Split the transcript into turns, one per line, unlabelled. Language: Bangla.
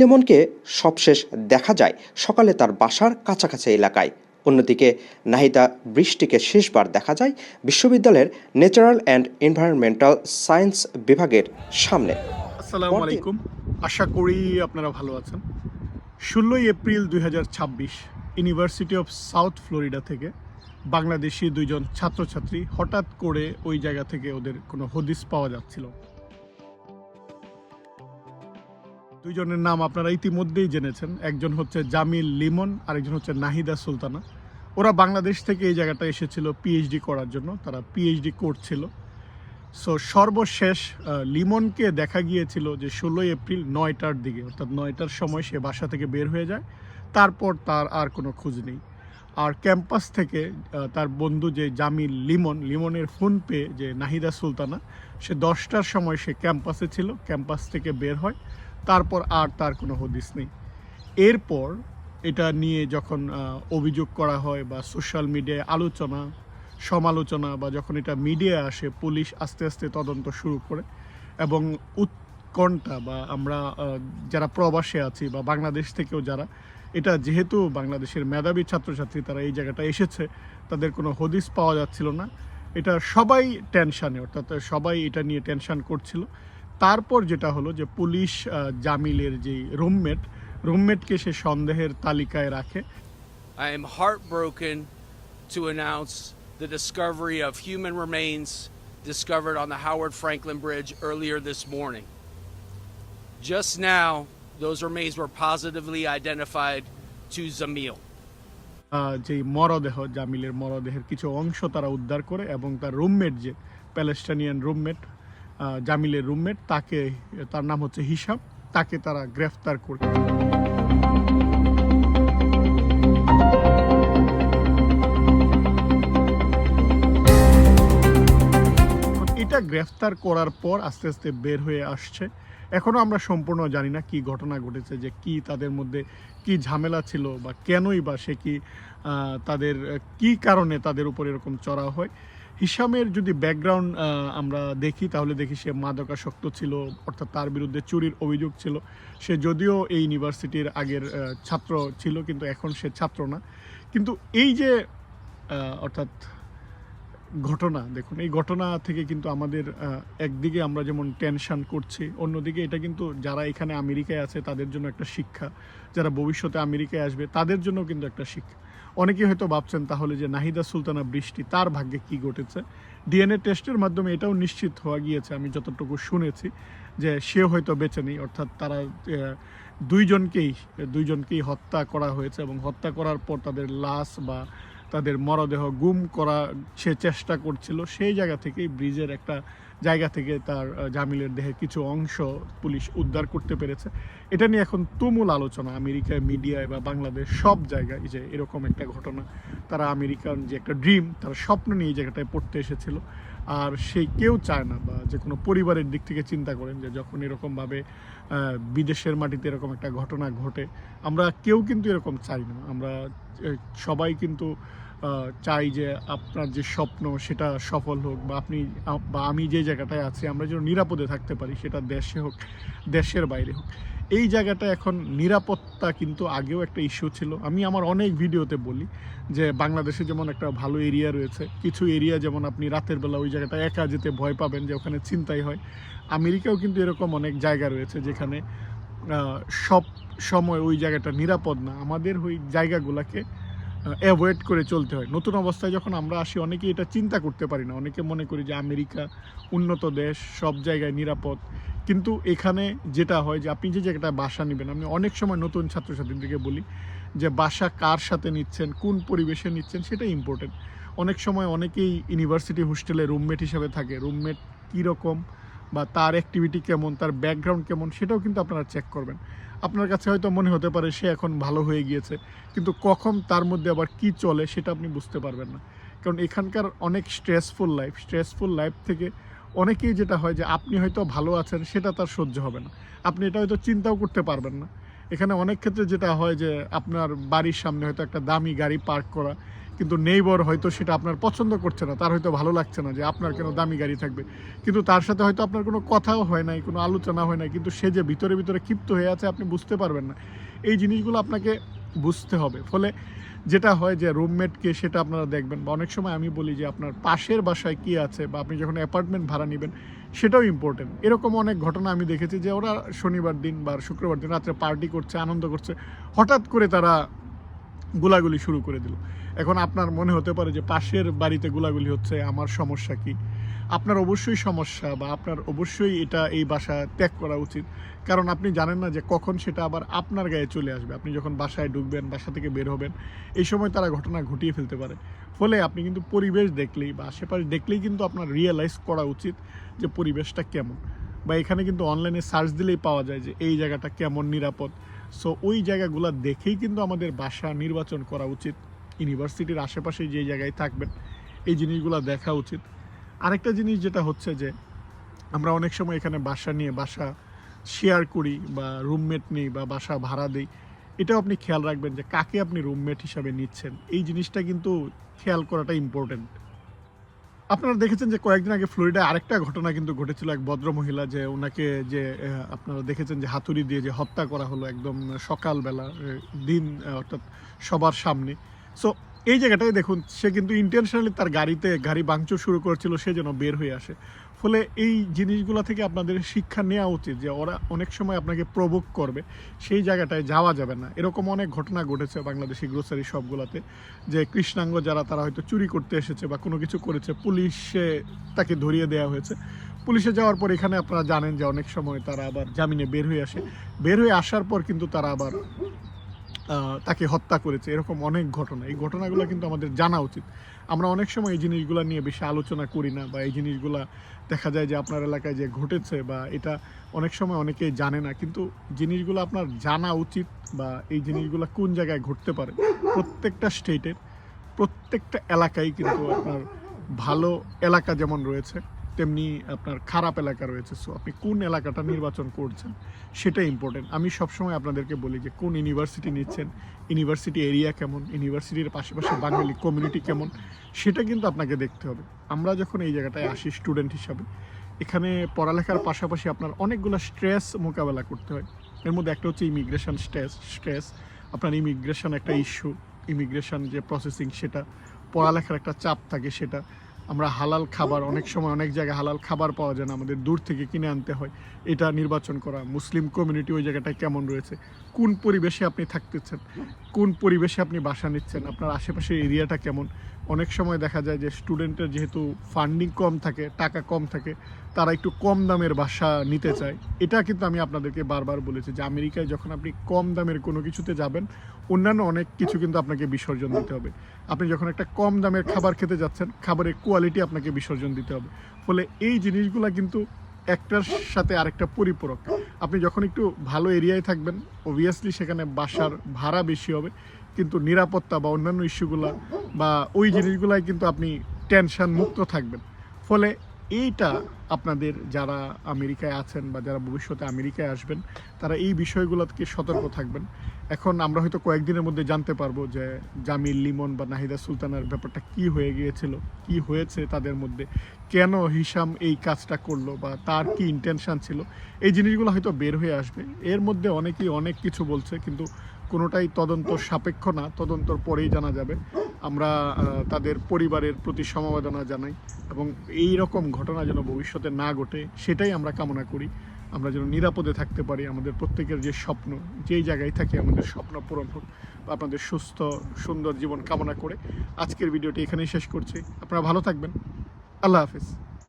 লিমনকে সবশেষ দেখা যায় সকালে তার বাসার কাছাকাছি এলাকায়। অন্যদিকে নাহিদা বৃষ্টিকে শেষবার দেখা যায় বিশ্ববিদ্যালয়ের ন্যাচারাল অ্যান্ড এনভায়রনমেন্টাল সায়েন্স বিভাগের সামনে।
আসসালামু আলাইকুম, আশা করি আপনারা ভালো আছেন। 16 April 2026 university of south Florida থেকে বাংলাদেশি দুইজন ছাত্রছাত্রী হঠাৎ করে ওই জায়গা থেকে ওদের কোনো হদিস পাওয়া যাচ্ছিল। দুইজনের নাম আপনারা ইতিমধ্যেই জেনেছেন, একজন হচ্ছে জামিল লিমন, আরেকজন হচ্ছে নাহিদা সুলতানা। ওরা বাংলাদেশ থেকে এই জায়গাটা এসেছিল পিএইচডি করার জন্য, তারা পিএইচডি করছিল। সো সর্বশেষ লিমনকে দেখা গিয়েছিল যে 16 এপ্রিল 9টার দিকে, অর্থাৎ 9টার সময় সে বাসা থেকে বের হয়ে যায়। তারপর তার আর কোনো খোঁজ নেই। আর ক্যাম্পাস থেকে তার বন্ধু যে জামিল লিমনের ফোন পেয়ে যে নাহিদা সুলতানা, সে 10টার সময় সে ক্যাম্পাসে ছিল, ক্যাম্পাস থেকে বের হয়। তারপর আর তার কোনো হদিস নেই। এরপর এটা নিয়ে যখন অভিযোগ করা হয় বা সোশ্যাল মিডিয়ায় সমালোচনা বা যখন এটা মিডিয়ায় আসে, পুলিশ আস্তে আস্তে তদন্ত শুরু করে এবং উৎকণ্ঠা বা আমরা যারা প্রবাসে আছি বা বাংলাদেশ থেকেও যারা, এটা যেহেতু বাংলাদেশের মেধাবী ছাত্রছাত্রী তারা এই জায়গাটা এসেছে, তাদের কোনো হদিস পাওয়া যাচ্ছিল না। এটা সবাই টেনশানে, অর্থাৎ সবাই এটা নিয়ে টেনশান করছিল। তারপর যেটা হলো যে পুলিশ জামিলের যে রুমমেটকে সে সন্দেহের তালিকায় রাখে।
I am heartbroken to announce the discovery of human remains discovered on the Howard Franklin Bridge earlier this morning. Just now, those remains were positively identified to Zamil.
যে জামিলের মরদেহের কিছু অংশ তারা উদ্ধার করে এবং তার রুমমেট, যে প্যালেস্টাইনিয়ান রুমমেট, জামিলের রুমমেট, তার নাম হচ্ছে হিসাম, তাকে তারা গ্রেফতার করে। এটা গ্রেফতার করার পর আস্তে আস্তে বের হয়ে আসছে। এখনও আমরা সম্পূর্ণ জানি না কি ঘটনা ঘটেছে, যে কি তাদের মধ্যে কি ঝামেলা ছিল বা কেনই বা সে কি তাদের কি কারণে তাদের উপর এরকম চড়া হয়। হিসামের যদি ব্যাকগ্রাউন্ড আমরা দেখি তাহলে দেখি সে মাদকাসক্ত ছিল, অর্থাৎ তার বিরুদ্ধে চুরির অভিযোগ ছিল। সে যদিও এই ইউনিভার্সিটির আগের ছাত্র ছিল, কিন্তু এখন সে ছাত্র না। কিন্তু এই যে অর্থাৎ ঘটনা, দেখুন এই ঘটনা থেকে কিন্তু আমাদের একদিকে আমরা যেমন টেনশন করছি, অন্যদিকে এটা কিন্তু যারা এখানে আমেরিকায় আছে তাদের জন্য একটা শিক্ষা, যারা ভবিষ্যতে আমেরিকায় আসবে তাদের জন্য কিন্তু একটা শিক্ষা। অনেকেই হয়তো ভাবছেন তাহলে যে নাহিদা সুলতানা বৃষ্টি, তার ভাগ্যে কি ঘটেছে। ডিএনএ টেস্টের মাধ্যমে এটাও নিশ্চিত হওয়া গিয়েছে, আমি যতটুকু শুনেছি, যে সে হয়তো বেঁচে নেই। অর্থাৎ তারা দুইজনকেই হত্যা করা হয়েছে এবং হত্যা করার পর তাদের লাশ বা তাদের মরদেহ গুম করা সে চেষ্টা করছিল। সেই জায়গা থেকেই ব্রিজের একটা জায়গা থেকে তার জামিলের দেহের কিছু অংশ পুলিশ উদ্ধার করতে পেরেছে। এটা নিয়ে এখন তুমুল আলোচনা আমেরিকায়, মিডিয়ায় বা বাংলাদেশ সব জায়গায়, যে এরকম একটা ঘটনা। তারা আমেরিকান যে একটা ড্রিম, তারা স্বপ্ন নিয়ে এই জায়গাটায় পড়তে এসেছিল। আর সেই কেউ চায় না, বা যে কোনো পরিবারের দিক থেকে চিন্তা করেন যে যখন এরকমভাবে বিদেশের মাটিতে এরকম একটা ঘটনা ঘটে, আমরা কেউ কিন্তু এরকম চাই না। আমরা সবাই কিন্তু চাই যে আপনার যে স্বপ্ন সেটা সফল হোক, বা আমি যে জায়গাটায় আছি আমরা যেন নিরাপদে থাকতে পারি, সেটা দেশে হোক দেশের বাইরে হোক। এই জায়গাটা এখন নিরাপত্তা কিন্তু আগেও একটা ইস্যু ছিল। আমি আমার অনেক ভিডিওতে বলি যে বাংলাদেশে যেমন একটা ভালো এরিয়া রয়েছে, কিছু এরিয়া যেমন আপনি রাতের বেলা ওই জায়গাটা একা যেতে ভয় পাবেন যে ওখানে ছিনতাই হয়। আমেরিকাও কিন্তু এরকম অনেক জায়গা রয়েছে যেখানে সব সময় ওই জায়গাটা নিরাপদ না। আমাদের ওই জায়গাগুলোকে অ্যাভয়েড করে চলতে হয়। নতুন অবস্থায় যখন আমরা আসি অনেকেই এটা চিন্তা করতে পারি না, অনেকে মনে করি যে আমেরিকা উন্নত দেশ, সব জায়গায় নিরাপদ। কিন্তু এখানে যেটা হয় যে আপনি যে জায়গাটায় বাসা নেবেন, আমি অনেক সময় নতুন ছাত্রছাত্রীদেরকে বলি যে বাসা কার সাথে নিচ্ছেন, কোন পরিবেশে নিচ্ছেন, সেটাই ইম্পর্টেন্ট। অনেক সময় অনেকেই ইউনিভার্সিটি হোস্টেলে রুমমেট হিসেবে থাকে, রুমমেট কীরকম বা তার অ্যাক্টিভিটি কেমন, তার ব্যাকগ্রাউন্ড কেমন, সেটাও কিন্তু আপনারা চেক করবেন। আপনার কাছে হয়তো মনে হতে পারে সে এখন ভালো হয়ে গিয়েছে, কিন্তু কখন তার মধ্যে আবার কি চলে সেটা আপনি বুঝতে পারবেন না। কারণ এখানকার অনেক স্ট্রেসফুল লাইফ থেকে অনেকেই যেটা হয় যে আপনি হয়তো ভালো আছেন সেটা তার সহ্য হবে না, আপনি এটা হয়তো চিন্তাও করতে পারবেন না। এখানে অনেক ক্ষেত্রে যেটা হয় যে আপনার বাড়ির সামনে হয়তো একটা দামি গাড়ি পার্ক করা, কিন্তু নেইবর হয়তো সেটা আপনার পছন্দ করছে না, তার হয়তো ভালো লাগছে না যে আপনার কেন দামি গাড়ি থাকবে, কিন্তু তার সাথে হয়তো আপনার কোনো কথাও হয় নাই, কোনো আলোচনা হয় নাই, কিন্তু সে যে ভিতরে ভিতরে ক্ষিপ্ত হয়ে আছে আপনি বুঝতে পারবেন না। এই জিনিসগুলো আপনাকে বুঝতে হবে। ফলে যেটা হয় যে রুমমেটকে সেটা আপনারা দেখবেন, বা অনেক সময় আমি বলি যে আপনার পাশের বাসায় কি আছে, বা আপনি যখন অ্যাপার্টমেন্ট ভাড়া নেবেন সেটাও ইম্পর্টেন্ট। এরকম অনেক ঘটনা আমি দেখেছি যে ওরা শনিবার দিন বা শুক্রবার দিন রাত্রে পার্টি করছে, আনন্দ করছে, হঠাৎ করে তারা গোলাগুলি শুরু করে দিল। এখন আপনার মনে হতে পারে যে পাশের বাড়িতে গোলাগুলি হচ্ছে, আমার সমস্যা কি? আপনার অবশ্যই সমস্যা, বা আপনার অবশ্যই এটা এই বাসা ত্যাগ করা উচিত, কারণ আপনি জানেন না যে কখন সেটা আবার আপনার গায়ে চলে আসবে। আপনি যখন বাসায় ঢুকবেন, বাসা থেকে বের হবেন, এই সময় তারা ঘটনা ঘটিয়ে ফেলতে পারে। ফলে আপনি কিন্তু পরিবেশ দেখলেই বা আশেপাশে দেখলেই কিন্তু আপনার রিয়েলাইজ করা উচিত যে পরিবেশটা কেমন, বা এখানে কিন্তু অনলাইনে সার্চ দিলেই পাওয়া যায় যে এই জায়গাটা কেমন নিরাপদ। সো ওই জায়গাগুলো দেখেই কিন্তু আমাদের বাসা নির্বাচন করা উচিত। ইউনিভার্সিটির আশেপাশে যে জায়গায় থাকবেন এই জিনিসগুলো দেখা উচিত। আরেকটা জিনিস যেটা হচ্ছে যে আমরা অনেক সময় এখানে বাসা শেয়ার করি, বা রুমমেট নিই, বা বাসা ভাড়া দিই, এটাও আপনি খেয়াল রাখবেন যে কাকে আপনি রুমমেট হিসাবে নিচ্ছেন। এই জিনিসটা কিন্তু খেয়াল করাটা ইম্পর্টেন্ট। আপনারা দেখেছেন যে কয়েকদিন আগে ফ্লোরিডায় আরেকটা ঘটনা কিন্তু ঘটেছিল, এক ভদ্রমহিলা যে ওনাকে যে আপনারা দেখেছেন যে হাতুড়ি দিয়ে যে হত্যা করা হলো একদম সকালবেলা, দিন অর্থাৎ সবার সামনে। সো এই জায়গাটায় দেখুন, সে কিন্তু ইন্টেনশনালি তার গাড়ি ভাঙচুর শুরু করেছিল সে যেন বের হয়ে আসে। ফলে এই জিনিসগুলো থেকে আপনাদের শিক্ষা নেওয়া উচিত যে ওরা অনেক সময় আপনাকে প্রভোক করবে, সেই জায়গাটায় যাওয়া যাবে না। এরকম অনেক ঘটনা ঘটেছে বাংলাদেশি গ্রোসারি শপগুলোতে, যে কৃষ্ণাঙ্গ যারা তারা হয়তো চুরি করতে এসেছে বা কোনো কিছু করেছে, পুলিশে তাকে ধরিয়ে দেওয়া হয়েছে। পুলিশে যাওয়ার পর এখানে আপনারা জানেন যে অনেক সময় তারা আবার জামিনে বের হয়ে আসে, বের হয়ে আসার পর কিন্তু তারা আবার তাকে হত্যা করেছে। এরকম অনেক ঘটনা, এই ঘটনাগুলো কিন্তু আমাদের জানা উচিত। আমরা অনেক সময় এই জিনিসগুলো নিয়ে বেশি আলোচনা করি না, বা এই জিনিসগুলা দেখা যায় যে আপনার এলাকায় যে ঘটেছে বা এটা অনেক সময় অনেকেই জানে না, কিন্তু জিনিসগুলো আপনার জানা উচিত। বা এই জিনিসগুলো কোন জায়গায় ঘটতে পারে, প্রত্যেকটা স্টেটের প্রত্যেকটা এলাকায় কিন্তু আপনার ভালো এলাকা যেমন রয়েছে, তেমনি আপনার খারাপ এলাকা রয়েছে। সো আপনি কোন এলাকাটা নির্বাচন করছেন সেটা ইম্পর্টেন্ট। আমি সবসময় আপনাদেরকে বলি যে কোন ইউনিভার্সিটি নিচ্ছেন, ইউনিভার্সিটি এরিয়া কেমন, ইউনিভার্সিটির পাশাপাশি বাঙালি কমিউনিটি কেমন, সেটা কিন্তু আপনাকে দেখতে হবে। আমরা যখন এই জায়গাটায় আসি স্টুডেন্ট হিসাবে, এখানে পড়ালেখার পাশাপাশি আপনার অনেকগুলো স্ট্রেস মোকাবেলা করতে হয়। এর মধ্যে একটা হচ্ছে ইমিগ্রেশন স্ট্রেস। আপনার ইমিগ্রেশন একটা ইস্যু, ইমিগ্রেশন যে প্রসেসিং সেটা, পড়ালেখার একটা চাপ থাকে সেটা। আমরা হালাল খাবার, অনেক সময় অনেক জায়গায় হালাল খাবার পাওয়া যায় না, আমাদের দূর থেকে কিনে আনতে হয়, এটা নির্বাচন করা। মুসলিম কমিউনিটি ওই জায়গাটায় কেমন রয়েছে, কোন পরিবেশে আপনি থাকতেছেন, কোন পরিবেশে আপনি বাসা নিচ্ছেন, আপনার আশেপাশের এরিয়াটা কেমন। অনেক সময় দেখা যায় যে স্টুডেন্টের যেহেতু ফান্ডিং কম থাকে, টাকা কম থাকে, তারা একটু কম দামের বাসা নিতে চায়। এটা কিন্তু আমি আপনাদেরকে বারবার বলেছি যে আমেরিকায় যখন আপনি কম দামের কোনো কিছুতে যাবেন, অন্যান্য অনেক কিছু কিন্তু আপনাকে বিসর্জন দিতে হবে। আপনি যখন একটা কম দামের খাবার খেতে যাচ্ছেন, খাবারের কোয়ালিটি আপনাকে বিসর্জন দিতে হবে। ফলে এই জিনিসগুলো কিন্তু একটার সাথে আরেকটা পরিপূরক। আপনি যখন একটু ভালো এরিয়ায় থাকবেন, অবভিয়াসলি সেখানে বাসার ভাড়া বেশি হবে, কিন্তু নিরাপত্তা বা অন্যান্য ইস্যুগুলো বা ওই জিনিসগুলাই কিন্তু আপনি টেনশন মুক্ত থাকবেন। ফলে এইটা আপনাদের যারা আমেরিকায় আছেন বা যারা ভবিষ্যতে আমেরিকায় আসবেন, তারা এই বিষয়গুলো থেকে সতর্ক থাকবেন। এখন আমরা হয়তো কয়েকদিনের মধ্যে জানতে পারবো যে জামিল, লিমন বা নাহিদা সুলতানার ব্যাপারটা কি হয়ে গিয়েছিল, কি হয়েছে তাদের মধ্যে, কেন হিশাম এই কাজটা করলো বা তার কি ইন্টেনশন ছিল। এই জিনিসগুলো হয়তো বের হয়ে আসবে। এর মধ্যে অনেকেই অনেক কিছু বলছে, কিন্তু কোনোটাই তদন্ত সাপেক্ষ না, তদন্তর পরেই জানা যাবে। আমরা তাদের পরিবারের প্রতি সমবেদনা জানাই, এবং এই রকম ঘটনা যেন ভবিষ্যতে না ঘটে সেটাই আমরা কামনা করি। আমরা যেন নিরাপদে থাকতে পারি, আমাদের প্রত্যেকের যে স্বপ্ন, যেই জায়গায় থাকি আমাদের স্বপ্ন পূরণ হোক, বা আপনাদের সুস্থ সুন্দর জীবন কামনা করে আজকের ভিডিওটি এখানেই শেষ করছি। আপনারা ভালো থাকবেন। আল্লাহ হাফিজ।